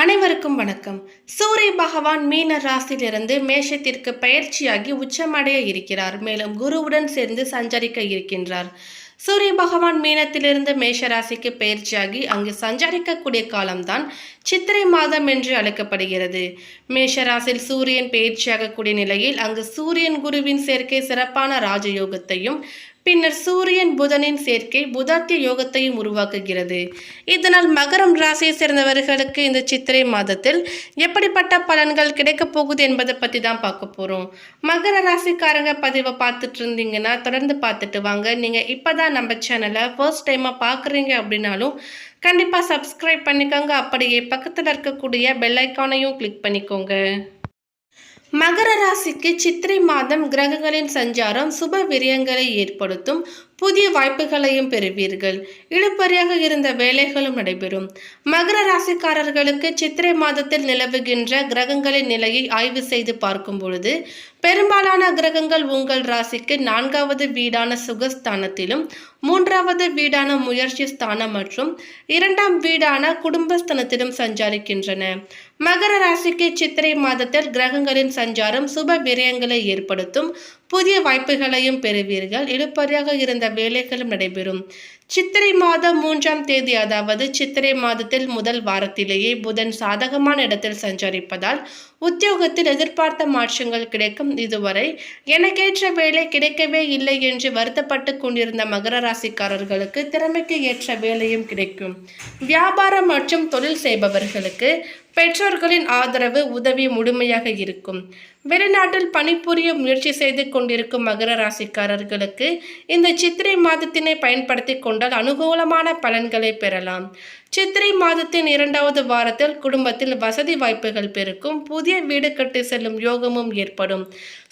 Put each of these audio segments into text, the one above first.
அனைவருக்கும் வணக்கம். சூரிய பகவான் மீன ராசியிலிருந்து மேஷத்திற்கு பெயர்ச்சியாகி உச்சமடைய இருக்கிறார். மேலும் குருவுடன் சேர்ந்து சஞ்சரிக்க இருக்கின்றார். சூரிய பகவான் மீனத்திலிருந்து மேஷ ராசிக்கு பெயர்ச்சியாகி அங்கு சஞ்சரிக்கக்கூடிய காலம்தான் சித்திரை மாதம் என்று அழைக்கப்படுகிறது. மேஷ ராசியில் சூரியன் பெயர்ச்சியாகக்கூடிய நிலையில் அங்கு சூரியன் குருவின் சேர்க்கை சிறப்பான ராஜயோகத்தையும் பின்னர் சூரியன் புதனின் சேர்க்கை புதாத்திய யோகத்தையும் உருவாக்குகிறது. இதனால் மகரம் ராசியை சேர்ந்தவர்களுக்கு இந்த சித்திரை மாதத்தில் எப்படிப்பட்ட பலன்கள் கிடைக்கப் போகுது என்பதை பற்றி தான் பார்க்க போகிறோம். மகர ராசிக்காரங்க பதிவை பார்த்துட்டு இருந்தீங்கன்னா தொடர்ந்து பார்த்துட்டு வாங்க. நீங்கள் இப்போ தான் நம்ம சேனலை ஃபர்ஸ்ட் டைமாக பார்க்குறீங்க அப்படின்னாலும் கண்டிப்பாக சப்ஸ்கிரைப் பண்ணிக்கோங்க. அப்படியே பக்கத்தில் இருக்கக்கூடிய பெல் ஐக்கானையும் கிளிக் பண்ணிக்கோங்க. மகர ராசிக்கு சித்திரை மாதம் கிரகங்களின் சஞ்சாரம் சுப விரயங்களை ஏற்படுத்தும். புதிய வாய்ப்புகளையும் பெறுவீர்கள். இழுபறியாக இருந்த வேலைகளும் நடைபெறும். மகர ராசிக்காரர்களுக்கு சித்திரை மாதத்தில் நிலவுகின்ற கிரகங்களின் நிலையை ஆய்வு செய்து பார்க்கும் பொழுது பெரும்பாலான கிரகங்கள் உங்கள் ராசிக்கு 4வது வீடான சுகஸ்தானத்திலும் 3வது வீடான முயற்சி ஸ்தானம் மற்றும் 2ஆம் வீடான குடும்பஸ்தானத்திலும் சஞ்சாரிக்கின்றன. மகர ராசிக்கு சித்திரை மாதத்தில் கிரகங்களின் சஞ்சாரம் சுப விரயங்களை ஏற்படுத்தும். புதிய வாய்ப்புகளையும் பெறுவீர்கள். இழுபறியாக இருந்த வேலைகளும் நடைபெறும். சித்திரை மாதம் 3ஆம் தேதி அதாவது சித்திரை மாதத்தில் முதல் வாரத்திலேயே புதன் சாதகமான இடத்தில் சஞ்சரிப்பதால் உத்தியோகத்தில் எதிர்பார்த்த மாற்றங்கள் கிடைக்கும். இதுவரை எனக்கேற்ற வேலை கிடைக்கவே இல்லை என்று வருத்தப்பட்டு கொண்டிருந்த மகர ராசிக்காரர்களுக்கு திறமைக்கு ஏற்ற வேலையும் கிடைக்கும். வியாபாரம் மற்றும் தொழில் செய்பவர்களுக்கு பெற்றோர்களின் ஆதரவு உதவி முழுமையாக இருக்கும். வெளிநாட்டில் பணிபுரிய முயற்சி செய்து கொண்டிருக்கும் மகர ராசிக்காரர்களுக்கு இந்த சித்திரை மாதத்தினை பயன்படுத்தி கொண்டால் அனுகூலமான பலன்களை பெறலாம். சித்திரை மாதத்தின் 2வது வாரத்தில் குடும்பத்தில் வசதி வாய்ப்புகள் பெருக்கும். புதிய வீடு கட்டி செல்லும் யோகமும் ஏற்படும்.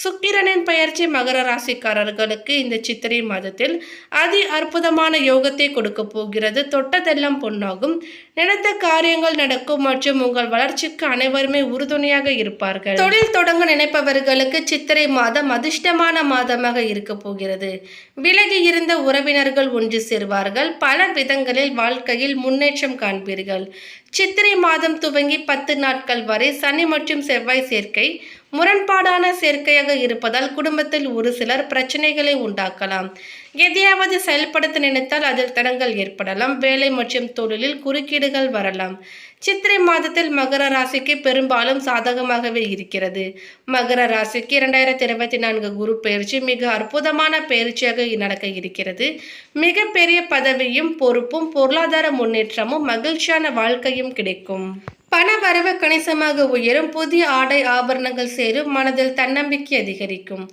சுக்கிரனின் பெயர்ச்சி மகர ராசிக்காரர்களுக்கு இந்த சித்திரை மாதத்தில் அதி அற்புதமான யோகத்தை கொடுக்க போகிறது. தொட்டதெல்லாம் பொன்னாகும். நினைத்த காரியங்கள் நடக்கும் மற்றும் உங்கள் வளர்ச்சிக்கு அனைவருமே உறுதுணையாக இருப்பார்கள். தொழில் தொடங்க நினைப்பவர்களுக்கு சித்திரை மாதம் அதிர்ஷ்டமான மாதமாக இருக்க போகிறது. விலகி இருந்த உறவினர்கள் ஒன்று சேர்வார்கள். பல விதங்களில் வாழ்க்கையில் முன்னேற்றம் காண்பீர்கள். சித்திரை மாதம் துவங்கி 10 நாட்கள் வரை சனி மற்றும் செவ்வாய் சேர்க்கை முரண்பாடான சேர்க்கையாக இருப்பதால் குடும்பத்தில் ஒரு சிலர் பிரச்சனைகளை உண்டாக்கலாம். எதையாவது செயல்படுத்த நினைத்தால் அதில் தடங்கள் ஏற்படலாம். வேலை மற்றும் தொழிலில் குறுக்கீடுகள் வரலாம். சித்திரை மாதத்தில் மகர ராசிக்கு பெரும்பாலும் சாதகமாகவே இருக்கிறது. மகர ராசிக்கு 2024 குரு பயிற்சி மிக அற்புதமான பயிற்சியாக நடக்க இருக்கிறது. மிக பெரிய பதவியும் பொறுப்பும் பொருளாதார முன்னேற்றமும் மகிழ்ச்சியான வாழ்க்கையும் கிடைக்கும். பண வரவு கணிசமாக உயரும். புதிய ஆடை ஆபரணங்கள் சேரும். மனதில் தன்னம்பிக்கை அதிகரிக்கும்.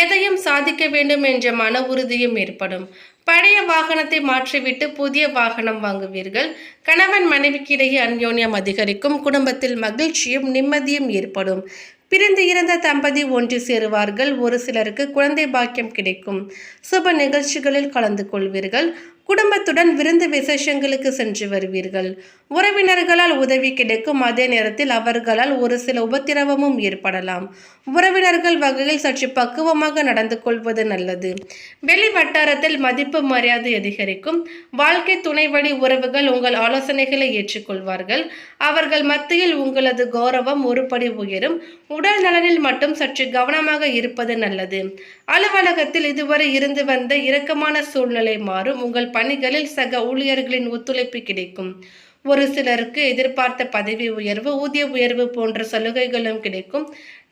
எதையும் சாதிக்க வேண்டும் என்ற மன உறுதியும் ஏற்படும். பழைய வாகனத்தை மாற்றிவிட்டு புதிய வாகனம் வாங்குவீர்கள். கணவன் மனைவிக்கிடையே அந்யோன்யம் அதிகரிக்கும். குடும்பத்தில் மகிழ்ச்சியும் நிம்மதியும் ஏற்படும். பிரிந்து இறந்த தம்பதி ஒன்று சேருவார்கள். ஒரு சிலருக்கு குழந்தை பாக்கியம் கிடைக்கும். சுப நிகழ்ச்சிகளில் கலந்து கொள்வீர்கள். குடும்பத்துடன் விருந்து விசேஷங்களுக்கு சென்று வருவீர்கள். உறவினர்களால் உதவி கிடைக்கும். அதே நேரத்தில் அவர்களால் ஒரு சில உபத்திரவமும் ஏற்படலாம். உறவினர்கள் வகையில் சற்று பக்குவமாக நடந்து கொள்வது நல்லது. வெளி வட்டாரத்தில் மதிப்பு மரியாதை அதிகரிக்கும். வாழ்க்கை துணை வழி உறவுகள் உங்கள் ஆலோசனைகளை ஏற்றுக்கொள்வார்கள். அவர்கள் மத்தியில் உங்களது கௌரவம் ஒரு படி உயரும். உடல் நலனில் மட்டும் சற்று கவனமாக இருப்பது நல்லது. அலுவலகத்தில் இதுவரை இருந்து வந்த இறுக்கமான சூழ்நிலை மாறும். உங்கள் பணிகளில் சக ஊழியர்களின் ஒத்துழைப்பு கிடைக்கும். ஒரு சிலருக்கு எதிர்பார்த்த பதவி உயர்வு ஊதிய உயர்வு போன்ற சலுகைகளும் கிடைக்கும்.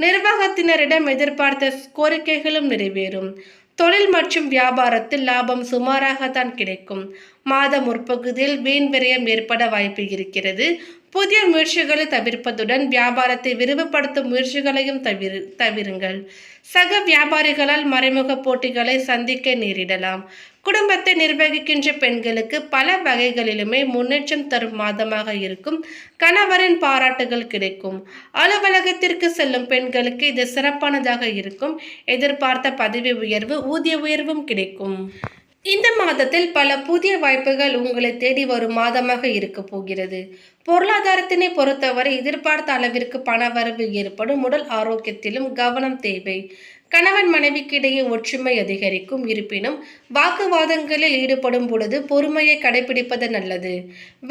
நிர்வாகத்தினரிடம் எதிர்பார்த்த கோரிக்கைகளும் நிறைவேறும். தொழில் மற்றும் வியாபாரத்தில் லாபம் சுமாராகத்தான் கிடைக்கும். மாத முற்பகுதியில் வீண் விரயம் ஏற்பட வாய்ப்பு இருக்கிறது. புதிய முயற்சிகளை தவிர்ப்பதுடன் வியாபாரத்தை விரிவுபடுத்தும் முயற்சிகளையும் தவிருங்கள். சக வியாபாரிகளால் மறைமுக போட்டிகளை சந்திக்க நேரிடலாம். குடும்பத்தை நிர்வகிக்கின்ற பெண்களுக்கு பல வகைகளிலுமே முன்னேற்றம் தரும் மாதமாக இருக்கும். கணவரின் பாராட்டுகள் கிடைக்கும். அலுவலகத்திற்கு செல்லும் பெண்களுக்கு இது சிறப்பானதாக இருக்கும். எதிர்பார்த்த பதவி உயர்வு ஊதிய உயர்வும் கிடைக்கும். இந்த மாதத்தில் பல புதிய வாய்ப்புகள் உங்களை தேடி வரும் மாதமாக இருக்க போகிறது. பொருளாதாரத்தினை பொறுத்தவரை எதிர்பார்த்த அளவிற்கு பணவரவு ஏற்படும். உடல் ஆரோக்கியத்திலும் கவனம் தேவை. கணவன் மனைவிக்கு இடையே ஒற்றுமை அதிகரிக்கும். இருப்பினும் வாக்குவாதங்களில் ஈடுபடும் பொழுது பொறுமையை கடைபிடிப்பது நல்லது.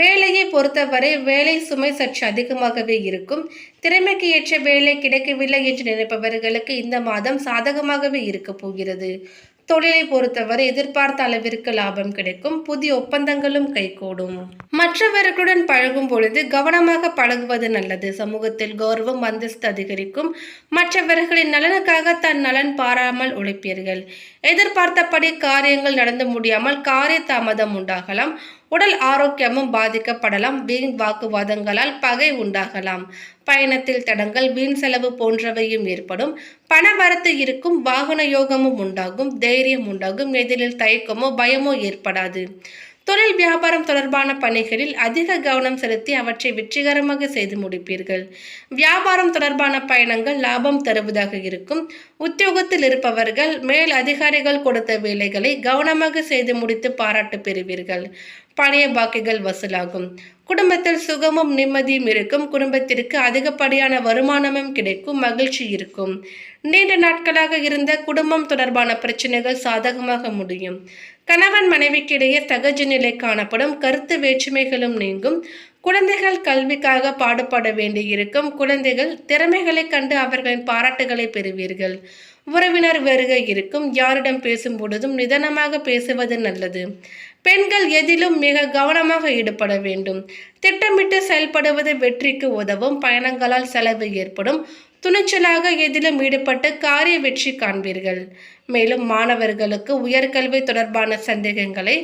வேலையை பொறுத்தவரை வேலை சுமை சற்று அதிகமாகவே இருக்கும். திறமைக்கு ஏற்ற வேலை கிடைக்கவில்லை என்று நினைப்பவர்களுக்கு இந்த மாதம் சாதகமாகவே இருக்க போகிறது. தொழிலை பொறுத்தவரை எதிர்பார்த்த அளவிற்கு லாபம் கிடைக்கும். புதிய ஒப்பந்தங்களும் கைகூடும். மற்றவர்களுடன் பழகும் பொழுது கவனமாக பழகுவது நல்லது. சமூகத்தில் கௌரவம் அந்தஸ்து அதிகரிக்கும். மற்றவர்களின் நலனுக்காக தன் நலன் பாராமல் உழைப்பீர்கள். எதிர்பார்த்தபடி காரியங்கள் நடந்து முடியாமல் காரிய தாமதம் உண்டாகலாம். உடல் ஆரோக்கியமும் பாதிக்கப்படலாம். வீண் வாக்குவாதங்களால் பகை உண்டாகலாம். பயணத்தில் தடங்கள், வீண் செலவு போன்றவையும் ஏற்படும். பண வரத்து இருக்கும். வாகன யோகமும் உண்டாகும். தைரியம் உண்டாகும். எதிரில் தயக்கமோ பயமோ ஏற்படாது. தொழில் வியாபாரம் தொடர்பான பணிகளில் அதிக கவனம் செலுத்தி அவற்றை வெற்றிகரமாக செய்து முடிப்பீர்கள். வியாபாரம் தொடர்பான பயணங்கள் லாபம் தருவதாக இருக்கும். உத்தியோகத்தில் இருப்பவர்கள் மேல் அதிகாரிகள் கொடுத்த வேலைகளை கவனமாக செய்து முடித்து பாராட்டு பெறுவீர்கள். பழைய பாக்கிகள் வசூலாகும். குடும்பத்தில் சுகமும் நிம்மதியும் இருக்கும். குடும்பத்திற்கு அதிகப்படியான வருமானமும் கிடைக்கும். மகிழ்ச்சி இருக்கும். நீண்ட நாட்களாக இருந்த குடும்பம் தொடர்பான பிரச்சனைகள் சாதகமாக முடியும். கணவன் மனைவிக்கிடையே சகஜ நிலை காணப்படும். கருத்து வேற்றுமைகளும் நீங்கும். குழந்தைகள் கல்விக்காக பாடுபட வேண்டியிருக்கும். குழந்தைகள் திறமைகளை கண்டு அவர்களின் பாராட்டுகளை பெறுவீர்கள். உறவினர் வருகை இருக்கும். யாரிடம் பேசும் பொழுதும் நிதானமாக பேசுவது நல்லது. பெண்கள் எதிலும் மிக கவனமாக ஈடுபட வேண்டும். திட்டமிட்டு செயல்படுவது வெற்றிக்கு உதவும். பயணங்களால் செலவு ஏற்படும். துணிச்சலாக எதிலும் ஈடுபட்டு காரிய வெற்றி காண்பீர்கள். மேலும் மாணவர்களுக்கு உயர்கல்வி தொடர்பான சந்தேகங்களை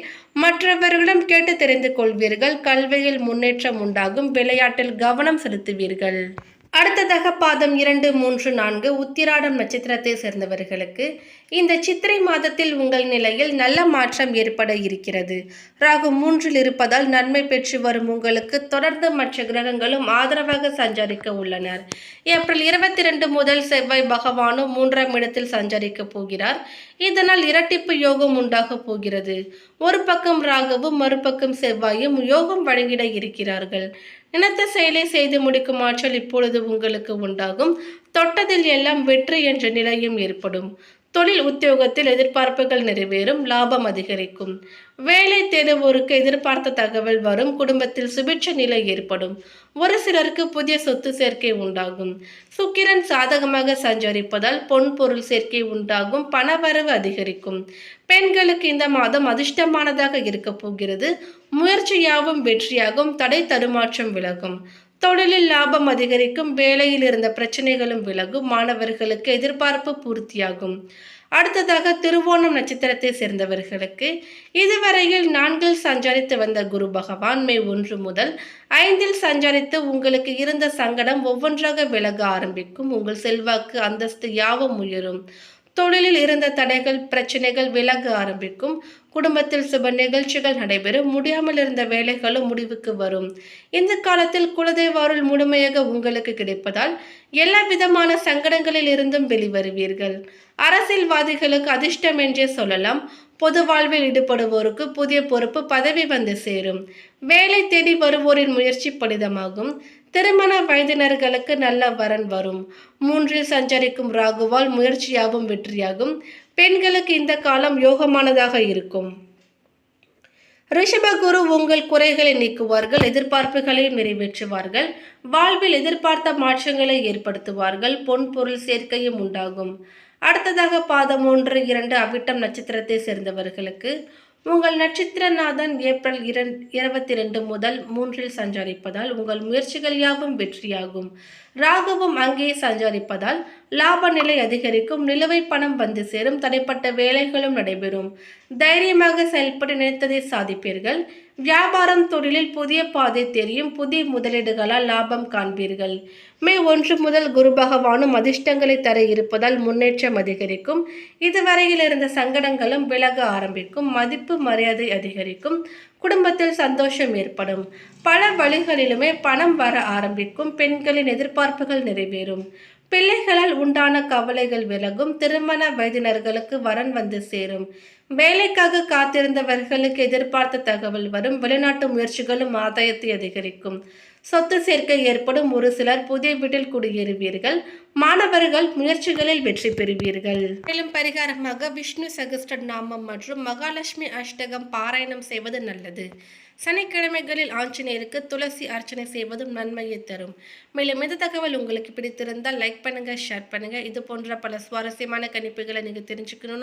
மற்றவர்களிடம் கேட்டு தெரிந்து கொள்வீர்கள். கல்வியில் முன்னேற்றம் உண்டாகும். விளையாட்டில் கவனம் செலுத்துவீர்கள். அடுத்ததாக பாதம் 2, 3, 4 உத்திராடம் நட்சத்திரத்தை சேர்ந்தவர்களுக்கு இந்த சித்திரை மாதத்தில் உங்கள் நிலையில் நல்ல மாற்றம் ஏற்பட இருக்கிறது. ராகு 3இல் இருப்பதால் நன்மை பெற்று வரும் உங்களுக்கு தொடர்ந்து மற்ற கிரகங்களும் ஆதரவாக சஞ்சரிக்க உள்ளனர். ஏப்ரல் 22 முதல் செவ்வாய் பகவானும் 3ஆம் இடத்தில் சஞ்சரிக்க போகிறார். இதனால் இரட்டிப்பு யோகம் உண்டாக போகிறது. ஒரு பக்கம் ராகுவும் மறுபக்கம் செவ்வாயும் யோகம் வழங்கிட இருக்கிறார்கள். நினைத்த செயலை செய்து முடிக்கும் ஆற்றல் இப்பொழுது உங்களுக்கு உண்டாகும். தொட்டதில் எல்லாம் வெற்றி என்ற நிலையும் ஏற்படும். தொழில் உத்தியோகத்தில் எதிர்பார்ப்புகள் நிறைவேறும். லாபம் அதிகரிக்கும். வேலை தேடுவோருக்கு எதிர்பார்த்த தகவல் வரும். குடும்பத்தில் சுபிட்ச நிலை ஏற்படும். ஒரு சிலருக்கு புதிய சொத்து சேர்க்கை உண்டாகும். சுக்கிரன் சாதகமாக சஞ்சரிப்பதால் பொன் பொருள் சேர்க்கை உண்டாகும். பணவரவு அதிகரிக்கும். பெண்களுக்கு இந்த மாதம் அதிர்ஷ்டமானதாக இருக்க போகிறது. முயற்சியாகவும் வெற்றியாகும். தடை தடுமாற்றம் விலகும். தொழிலில் லாபம் அதிகரிக்கும். வேலையில் இருந்த பிரச்சனைகளும் விலகும். மாணவர்களுக்கு எதிர்பார்ப்பு பூர்த்தியாகும். அடுத்ததாக திருவோணம் நட்சத்திரத்தை சேர்ந்தவர்களுக்கு இதுவரையில் 4இல் சஞ்சரித்து வந்த குரு பகவான் மே 1 முதல் 5இல் சஞ்சரித்து உங்களுக்கு இருந்த சங்கடம் ஒவ்வொன்றாக விலக ஆரம்பிக்கும். உங்கள் செல்வாக்கு அந்தஸ்து யாவும் உயரும். தொழிலில் இருந்த தடைகள் பிரச்சனைகள் விலக ஆரம்பிக்கும். குடும்பத்தில் சுப நிகழ்ச்சிகள் நடைபெறும். முடியாமல் இருந்த வேலைகளும் முடிவுக்கு வரும். இந்த காலத்தில் குலதெய்வ அருள் முழுமையாக உங்களுக்கு கிடைப்பதால் எல்லா விதமான சங்கடங்களில் இருந்தும் வெளிவருவீர்கள். அரசியல்வாதிகளுக்கு அதிர்ஷ்டம் என்றே சொல்லலாம். பொது வாழ்வில் ஈடுபடுவோருக்கு புதிய பொறுப்பு பதவி வந்து சேரும். வேலை தேடி வருவோரின் முயற்சி பலிதமாகும். திருமண வயதினர்களுக்கு நல்ல வரன் வரும். 3இல் சஞ்சரிக்கும் ராகுவால் முயற்சியாகவும் வெற்றியாகும். பெண்களுக்கு இந்த காலம் யோகமானதாக இருக்கும். ரிஷபகுரு உங்கள் குறைகளை நீக்குவார்கள். எதிர்பார்ப்புகளையும் நிறைவேற்றுவார்கள். வாழ்வில் எதிர்பார்த்த மாற்றங்களை ஏற்படுத்துவார்கள். பொன் பொருள் சேர்க்கையும் உண்டாகும். அடுத்ததாக பாதம் 1, 2 அவிட்டம் நட்சத்திரத்தை சேர்ந்தவர்களுக்கு உங்கள் நட்சத்திரநாதன் ஏப்ரல் 22 முதல் 3இல் சஞ்சரிப்பதால் உங்கள் முயற்சிகள் யாவும் வெற்றியாகும். ராகுவும் அங்கே சஞ்சரிப்பதால் லாப நிலை அதிகரிக்கும். நிலுவை பணம் வந்து சேரும். தடைப்பட்ட வேலைகளும் நடைபெறும். தைரியமாக செயல்பட்டு நினைத்ததை சாதிப்பீர்கள். வியாபாரம் தொழிலில் புதிய பாதை தெரியும். புதிய முதலீடுகளால் லாபம் காண்பீர்கள். மே 1 முதல் குரு பகவானும் அதிர்ஷ்டங்களை தர இருப்பதால் முன்னேற்றம் அதிகரிக்கும். இதுவரையில் இருந்த சங்கடங்களும் விலக ஆரம்பிக்கும். மதிப்பு மரியாதை அதிகரிக்கும். குடும்பத்தில் சந்தோஷம் ஏற்படும். பல வழிகளிலுமே பணம் வர ஆரம்பிக்கும். பெண்களின் எதிர்பார்ப்புகள் நிறைவேறும். பிள்ளைகளால் உண்டான கவலைகள் விலகும். திருமண வயதினர்களுக்கு வரன் வந்து சேரும். வேலைக்காக காத்திருந்தவர்களுக்கு எதிர்பார்த்த தகவல் வரும். வெளிநாட்டு முயற்சிகளும் ஆதாயத்தை அதிகரிக்கும். சொத்து சேர்க்கை ஏற்படும். ஒரு சிலர் புதிய வீட்டில் குடியேறுவீர்கள். மாணவர்கள் முயற்சிகளில் வெற்றி பெறுவீர்கள். மேலும் பரிகாரமாக விஷ்ணு சகஸ்ர நாமம் மற்றும் மகாலட்சுமி அஷ்டகம் பாராயணம் செய்வது நல்லது. சனிக்கிழமைகளில் ஆஞ்சநேயருக்கு துளசி அர்ச்சனை செய்வதும் நன்மையை தரும். மேலும் இந்த தகவல் உங்களுக்கு பிடித்திருந்தால் லைக் பண்ணுங்க, ஷேர் பண்ணுங்க. இது போன்ற பல சுவாரஸ்யமான கணிப்புகளை நீங்க தெரிஞ்சுக்கணும்